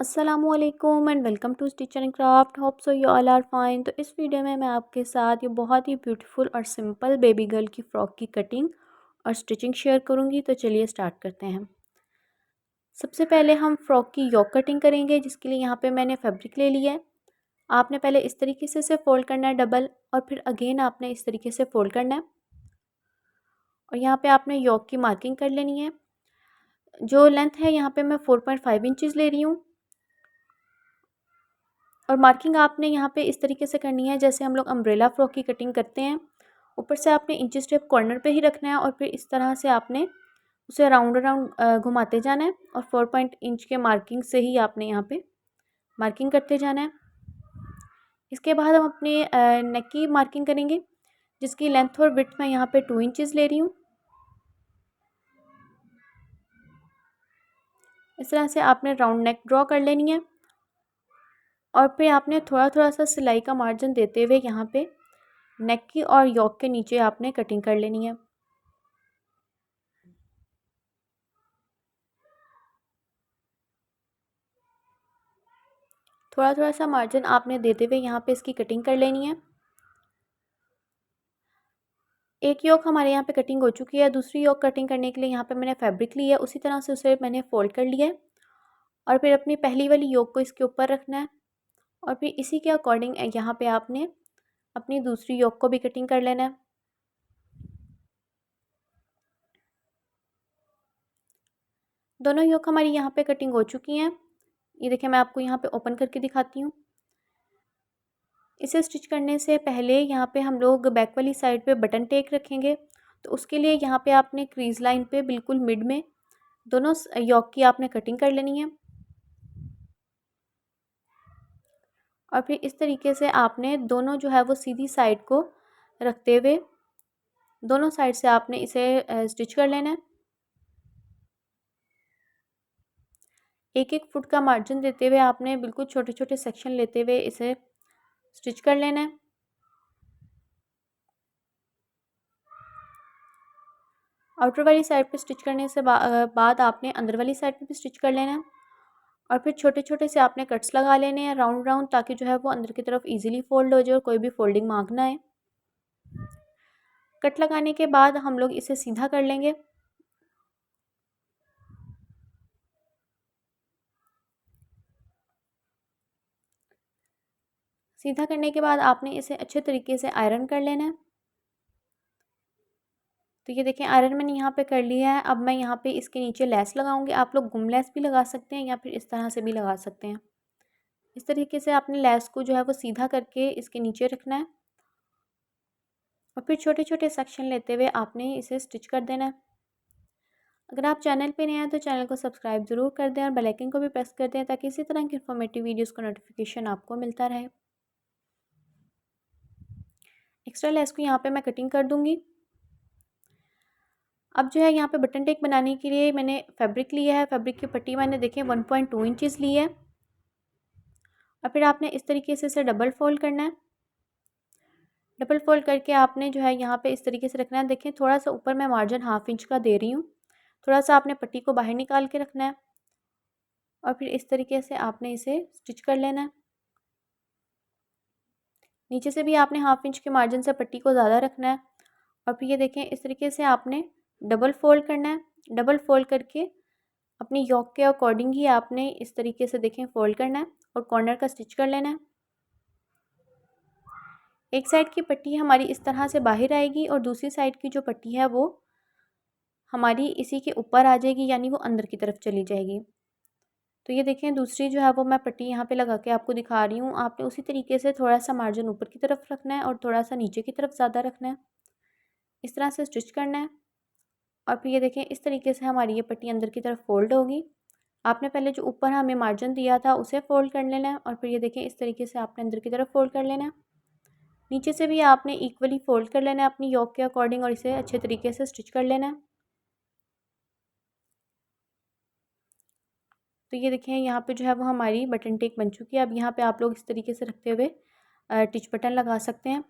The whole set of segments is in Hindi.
अस्सलामुअलैकुम and welcome to stitch and craft. Hope so you all are fine. तो इस वीडियो में मैं आपके साथ ये बहुत ही ब्यूटीफुल और सिंपल बेबी गर्ल की फ़्रॉक की कटिंग और स्टिचिंग शेयर करूंगी। तो चलिए स्टार्ट करते हैं। सबसे पहले हम फ़्रॉक की योक कटिंग करेंगे, जिसके लिए यहाँ पे मैंने फैब्रिक ले लिया है। आपने पहले इस तरीके से इसे फ़ोल्ड करना है डबल, और फिर अगेन आपने इस तरीके से फ़ोल्ड करना है और यहाँ पर आपने योक की मार्किंग कर लेनी है। जो लेंथ है यहाँ पर मैं 4.5 इंचज़ ले रही हूँ और मार्किंग आपने यहाँ पे इस तरीके से करनी है जैसे हम लोग अम्ब्रेला फ्रॉक की कटिंग करते हैं। ऊपर से आपने इंची स्टेप कॉर्नर पे ही रखना है और फिर इस तरह से आपने उसे राउंड राउंड घुमाते जाना है और 4 इंच के मार्किंग से ही आपने यहाँ पे मार्किंग करते जाना है। इसके बाद हम अपने नेक की मार्किंग करेंगे, जिसकी लेंथ और विड्थ मैं यहाँ पे 2 इंचज़ ले रही हूँ। इस तरह से आपने राउंड नेक ड्रॉ कर लेनी है और फिर आपने थोड़ा थोड़ा सा सिलाई का मार्जिन देते हुए यहाँ पे नेक की और योक के नीचे आपने कटिंग कर लेनी है। थोड़ा थोड़ा सा मार्जिन आपने देते हुए यहाँ पे इसकी कटिंग कर लेनी है। एक योक हमारे यहाँ पे कटिंग हो चुकी है। दूसरी योक कटिंग करने के लिए यहाँ पे मैंने फैब्रिक लिया है, उसी तरह से उसे मैंने फोल्ड कर लिया है और फिर अपनी पहली वाली योक को इसके ऊपर रखना है और फिर इसी के अकॉर्डिंग यहाँ पे आपने अपनी दूसरी योक को भी कटिंग कर लेना है। दोनों योक हमारी यहाँ पे कटिंग हो चुकी हैं। ये देखिए, मैं आपको यहाँ पे ओपन करके दिखाती हूँ। इसे स्टिच करने से पहले यहाँ पे हम लोग बैक वाली साइड पे बटन टेक रखेंगे, तो उसके लिए यहाँ पे आपने क्रीज लाइन पे बिल्कुल मिड में दोनों योक की आपने कटिंग कर लेनी है और फिर इस तरीके से आपने दोनों जो है वो सीधी साइड को रखते हुए दोनों साइड से आपने इसे स्टिच कर लेना है। एक एक फुट का मार्जिन देते हुए आपने बिल्कुल छोटे छोटे सेक्शन लेते हुए इसे स्टिच कर लेना है। आउटर वाली साइड पे स्टिच करने से बाद आपने अंदर वाली साइड पे भी स्टिच कर लेना है और फिर छोटे छोटे से आपने कट्स लगा लेने हैं राउंड राउंड, ताकि जो है वो अंदर की तरफ इजीली फोल्ड हो जाए और कोई भी फोल्डिंग मार्क ना आए। कट लगाने के बाद हम लोग इसे सीधा कर लेंगे। सीधा करने के बाद आपने इसे अच्छे तरीके से आयरन कर लेना है। तो ये देखें, आयरन मैंने यहाँ पे कर लिया है। अब मैं यहाँ पे इसके नीचे लेस लगाऊंगी। आप लोग गुम लेस भी लगा सकते हैं या फिर इस तरह से भी लगा सकते हैं। इस तरीके से आपने लेस को जो है वो सीधा करके इसके नीचे रखना है और फिर छोटे छोटे सेक्शन लेते हुए आपने इसे स्टिच कर देना है। अगर आप चैनल पे नए हैं तो चैनल को सब्सक्राइब ज़रूर कर दें और बेल आइकन को भी प्रेस कर दें, ताकि इसी तरह की इन्फॉर्मेटिव वीडियोस का नोटिफिकेशन आपको मिलता रहे। एक्स्ट्रा लेस को यहाँ पे मैं कटिंग कर दूँगी। अब जो है यहाँ पे बटन टेक बनाने के लिए मैंने फैब्रिक लिया है। फैब्रिक की पट्टी मैंने देखें 1.2 इंचज़ ली है और फिर आपने इस तरीके से इसे डबल फोल्ड करना है। डबल फोल्ड करके आपने जो है यहाँ पे इस तरीके से रखना है। देखें, थोड़ा सा ऊपर मैं मार्जिन 1/2 इंच का दे रही हूँ। थोड़ा सा आपने पट्टी को बाहर निकाल के रखना है और फिर इस तरीके से आपने इसे स्टिच कर लेना है। नीचे से भी आपने 1/2 इंच के मार्जिन से पट्टी को ज़्यादा रखना है और फिर ये देखें, इस तरीके से आपने डबल फोल्ड करना है। डबल फोल्ड करके अपनी योक के अकॉर्डिंग ही आपने इस तरीके से देखें फोल्ड करना है और कॉर्नर का स्टिच कर लेना है। एक साइड की पट्टी हमारी इस तरह से बाहर आएगी और दूसरी साइड की जो पट्टी है वो हमारी इसी के ऊपर आ जाएगी, यानी वो अंदर की तरफ चली जाएगी। तो ये देखें, दूसरी जो है वो मैं पट्टी यहाँ पे लगा के आपको दिखा रही हूँ। आपने उसी तरीके से थोड़ा सा मार्जिन ऊपर की तरफ रखना है और थोड़ा सा नीचे की तरफ ज़्यादा रखना है। इस तरह से स्टिच करना है और फिर ये देखें, इस तरीके से हमारी ये पट्टी अंदर की तरफ फोल्ड होगी। आपने पहले जो ऊपर हमें मार्जिन दिया था उसे फोल्ड कर लेना है और फिर ये देखें, इस तरीके से आपने अंदर की तरफ फोल्ड कर लेना है। नीचे से भी आपने इक्वली फोल्ड कर लेना है अपनी योक के अकॉर्डिंग और इसे अच्छे तरीके से स्टिच कर लेना है। तो ये देखें, यहाँ पे जो है वो हमारी बटन टेक बन चुकी है। अब यहाँ पे आप लोग इस तरीके से रखते हुए टिच बटन लगा सकते हैं।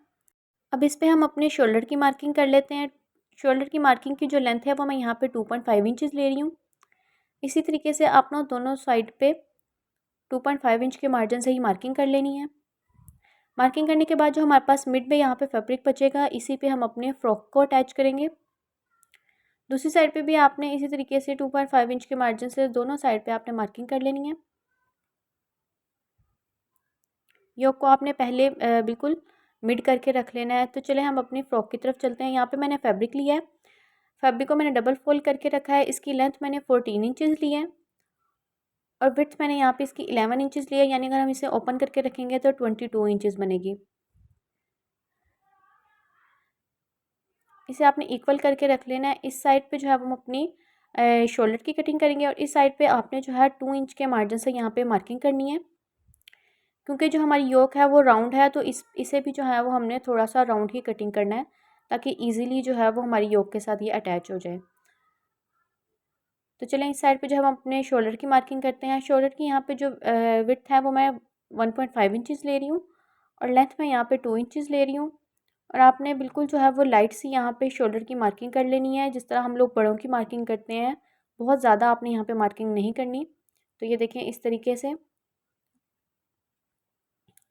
अब इस पे हम अपने शोल्डर की मार्किंग कर लेते हैं। शोल्डर की मार्किंग की जो लेंथ है वो मैं यहाँ पे 2.5 इंचज़ ले रही हूँ। इसी तरीके से आप ना दोनों साइड पे 2.5 इंच के मार्जिन से ही मार्किंग कर लेनी है। मार्किंग करने के बाद जो हमारे पास मिड में यहाँ पे फैब्रिक बचेगा, इसी पे हम अपने फ्रॉक को अटैच करेंगे। दूसरी साइड पे भी आपने इसी तरीके से 2.5 इंच के मार्जिन से दोनों साइड पे आपने मार्किंग कर लेनी है। योक को आपने पहले बिल्कुल मिड करके रख लेना है। तो चले हम अपनी फ्रॉक की तरफ चलते हैं। यहाँ पे मैंने फैब्रिक लिया है, फैब्रिक को मैंने डबल फोल्ड करके रखा है। इसकी लेंथ मैंने 14 इंचज़ ली है और विड्थ मैंने यहाँ पे इसकी 11 इंचज़ लिया है, यानी अगर हम इसे ओपन करके रखेंगे तो 22 इंचज़ बनेगी। इसे आपने इक्वल करके रख लेना है। इस साइड पे जो है हम अपनी शोल्डर की कटिंग करेंगे और इस साइड पे आपने जो है 2 इंच के मार्जिन से यहाँ पे मार्किंग करनी है। क्योंकि जो हमारी योक है वो राउंड है, तो इसे भी जो है वो हमने थोड़ा सा राउंड ही कटिंग करना है, ताकि ईजिली जो है वो हमारी योक के साथ ये अटैच हो जाए। तो चलें इस साइड पे जो हम अपने शोल्डर की मार्किंग करते हैं। शोल्डर की यहाँ पे जो विड्थ है वो मैं 1.5 इंचज़ ले रही हूँ और लेंथ में यहाँ पे 2 इंचज़ ले रही हूँ। और आपने बिल्कुल जो है वो लाइट सी यहाँ पे शोल्डर की मार्किंग कर लेनी है, जिस तरह हम लोग बड़ों की मार्किंग करते हैं। बहुत ज़्यादा आपने यहाँ पे मार्किंग नहीं करनी। तो ये देखें, इस तरीके से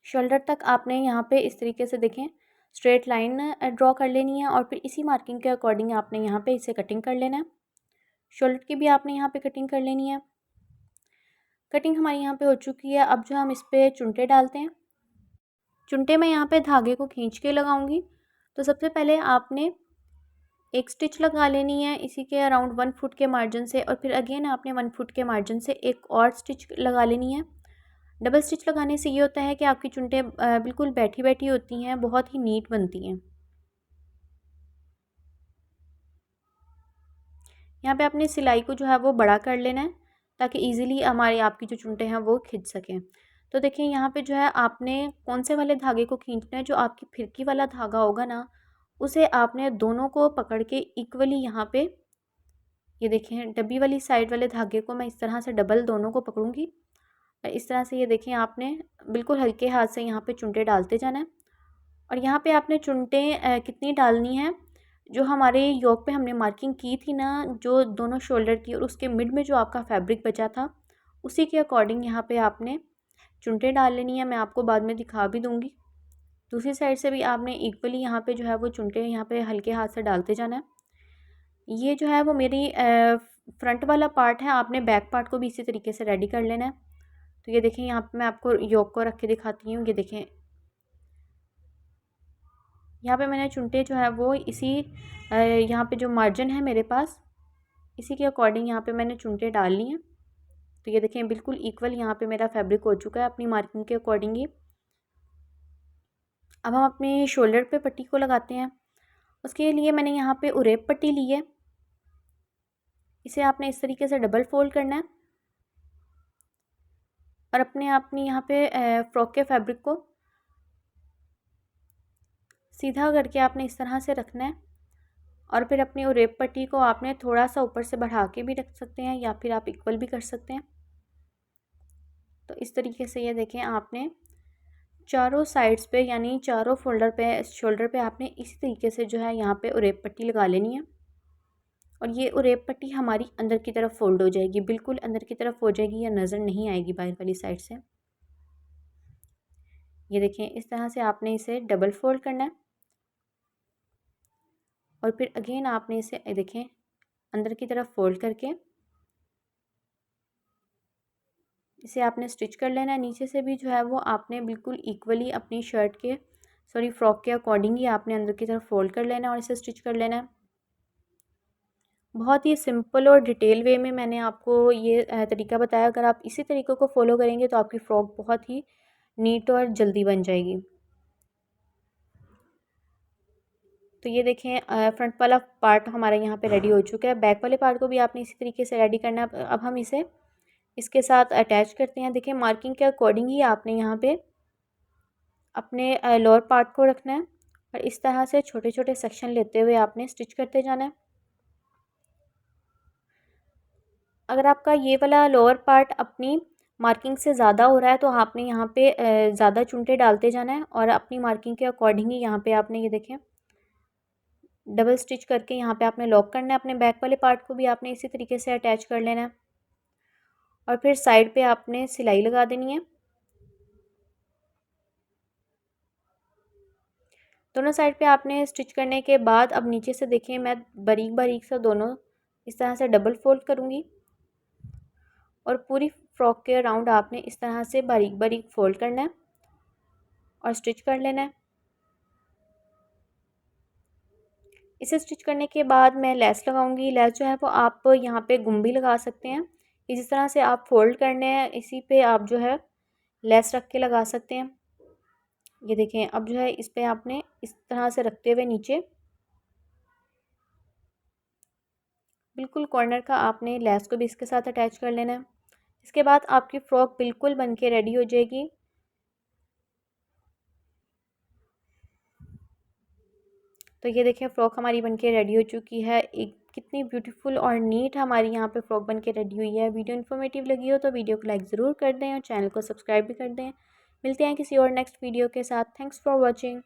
शोल्डर तक आपने यहाँ पे इस तरीके से देखें स्ट्रेट लाइन ड्रॉ कर लेनी है और फिर इसी मार्किंग के अकॉर्डिंग आपने यहाँ पे इसे कटिंग कर लेना है। शोल्डर की भी आपने यहाँ पे कटिंग कर लेनी है। कटिंग हमारी यहाँ पे हो चुकी है। अब जो हम इस पर चुनटे डालते हैं। चुनटे मैं यहाँ पे धागे को खींच के लगाऊंगी। तो सबसे पहले आपने एक स्टिच लगा लेनी है इसी के अराउंड 1 फुट के मार्जिन से, और फिर अगेन आपने 1 फुट के मार्जिन से एक और स्टिच लगा लेनी है। डबल स्टिच लगाने से ये होता है कि आपकी चुनटे बिल्कुल बैठी बैठी होती हैं, बहुत ही नीट बनती हैं। यहाँ पे आपने सिलाई को जो है वो बड़ा कर लेना है, ताकि इजीली हमारी आपकी जो चुनटे हैं वो खिंच सकें। तो देखिए यहाँ पे जो है आपने कौन से वाले धागे को खींचना है, जो आपकी फिरकी वाला धागा होगा ना, उसे आपने दोनों को पकड़ के इक्वली यहाँ पे, ये देखें डब्बी वाली साइड वाले धागे को मैं इस तरह से डबल दोनों को पकड़ूंगी और इस तरह से ये देखें आपने बिल्कुल हल्के हाथ से यहाँ पे चुनटे डालते जाना है। और यहाँ पे आपने चुनटे कितनी डालनी है, जो हमारे योक पे हमने मार्किंग की थी ना, जो दोनों शोल्डर की और उसके मिड में जो आपका फैब्रिक बचा था, उसी के अकॉर्डिंग यहाँ पे आपने चुनटे डाल लेनी है। मैं आपको बाद में दिखा भी दूँगी। दूसरी साइड से भी आपने इक्वली यहाँ पे जो है वो चुनटे यहाँ पे हल्के हाथ से डालते जाना है। ये जो है वो मेरी फ्रंट वाला पार्ट है। आपने बैक पार्ट को भी इसी तरीके से रेडी कर लेना है। तो ये देखें, यहाँ पे मैं आपको योक को रख के दिखाती हूँ। ये देखें, यहाँ पे मैंने चुनटे जो है वो इसी यहाँ पे जो मार्जिन है मेरे पास, इसी के अकॉर्डिंग यहाँ पे मैंने चुनटे डाल ली हैं। तो ये देखें बिल्कुल इक्वल यहाँ पे मेरा फैब्रिक हो चुका है अपनी मार्किंग के अकॉर्डिंग ही। अब हम अपने शोल्डर पे पट्टी को लगाते हैं। उसके लिए मैंने यहाँ पे उरेप पट्टी ली है। इसे आपने इस तरीके से डबल फोल्ड करना है और अपनी यहाँ पे फ्रॉक के फैब्रिक को सीधा करके आपने इस तरह से रखना है। और फिर अपनी उरेप पट्टी को आपने थोड़ा सा ऊपर से बढ़ा के भी रख सकते हैं, या फिर आप इक्वल भी कर सकते हैं। तो इस तरीके से ये देखें, आपने चारों साइड्स पे यानी चारों शोल्डर पे आपने इसी तरीके से जो है यहाँ पे उरेप पट्टी लगा लेनी है। और ये उरेप पट्टी हमारी अंदर की तरफ फोल्ड हो जाएगी, बिल्कुल अंदर की तरफ हो जाएगी, या नज़र नहीं आएगी बाहर वाली साइड से। ये देखें, इस तरह से आपने इसे डबल फोल्ड करना है और फिर अगेन आपने इसे देखें अंदर की तरफ फोल्ड करके इसे आपने स्टिच कर लेना है। नीचे से भी जो है वो आपने बिल्कुल इक्वली अपनी फ्रॉक के अकॉर्डिंग ही आपने अंदर की तरफ फोल्ड कर लेना है और इसे स्टिच कर लेना है। बहुत ही सिंपल और डिटेल वे में मैंने आपको ये तरीका बताया। अगर आप इसी तरीके को फॉलो करेंगे तो आपकी फ़्रॉक बहुत ही नीट और जल्दी बन जाएगी। तो ये देखें, फ्रंट वाला पार्ट हमारा यहाँ पे रेडी हो चुका है। बैक वाले पार्ट को भी आपने इसी तरीके से रेडी करना है। अब हम इसे इसके साथ अटैच करते हैं। देखिए, मार्किंग के अकॉर्डिंग ही आपने यहाँ पे अपने लोअर पार्ट को रखना है और इस तरह से छोटे छोटे सेक्शन लेते हुए आपने स्टिच करते जाना है। अगर आपका ये वाला लोअर पार्ट अपनी मार्किंग से ज़्यादा हो रहा है तो आपने यहाँ पे ज़्यादा चुनटे डालते जाना है और अपनी मार्किंग के अकॉर्डिंग ही यहाँ पे आपने ये देखें डबल स्टिच करके यहाँ पे आपने लॉक करना है। अपने बैक वाले पार्ट को भी आपने इसी तरीके से अटैच कर लेना है। और फिर साइड पे आपने सिलाई लगा देनी है। दोनों साइड पे आपने स्टिच करने के बाद अब नीचे से देखिए मैं बारीक बारीक सा दोनों इस तरह से डबल फोल्ड करूँगी और पूरी फ्रॉक के अराउंड आपने इस तरह से बारीक बारीक फोल्ड करना है और स्टिच कर लेना है। इसे स्टिच करने के बाद मैं लेस लगाऊंगी। लेस जो है वो आप यहाँ पे गुम्बी लगा सकते हैं। इसी तरह से आप फोल्ड करने हैं, इसी पे आप जो है लेस रख के लगा सकते हैं। ये देखें, अब जो है इस पे आपने इस तरह से रखते हुए नीचे बिल्कुल कॉर्नर का आपने लेस को भी इसके साथ अटैच कर लेना है। इसके बाद आपकी फ़्रॉक बिल्कुल बन के रेडी हो जाएगी। तो ये देखिए फ़्रॉक हमारी बनके रेडी हो चुकी है। एक कितनी ब्यूटीफुल और नीट हमारी यहाँ पे फ़्रॉक बनके रेडी हुई है। वीडियो इन्फॉर्मेटिव लगी हो तो वीडियो को लाइक ज़रूर कर दें और चैनल को सब्सक्राइब भी कर दें। मिलते हैं किसी और नेक्स्ट वीडियो के साथ। Thanks for watching.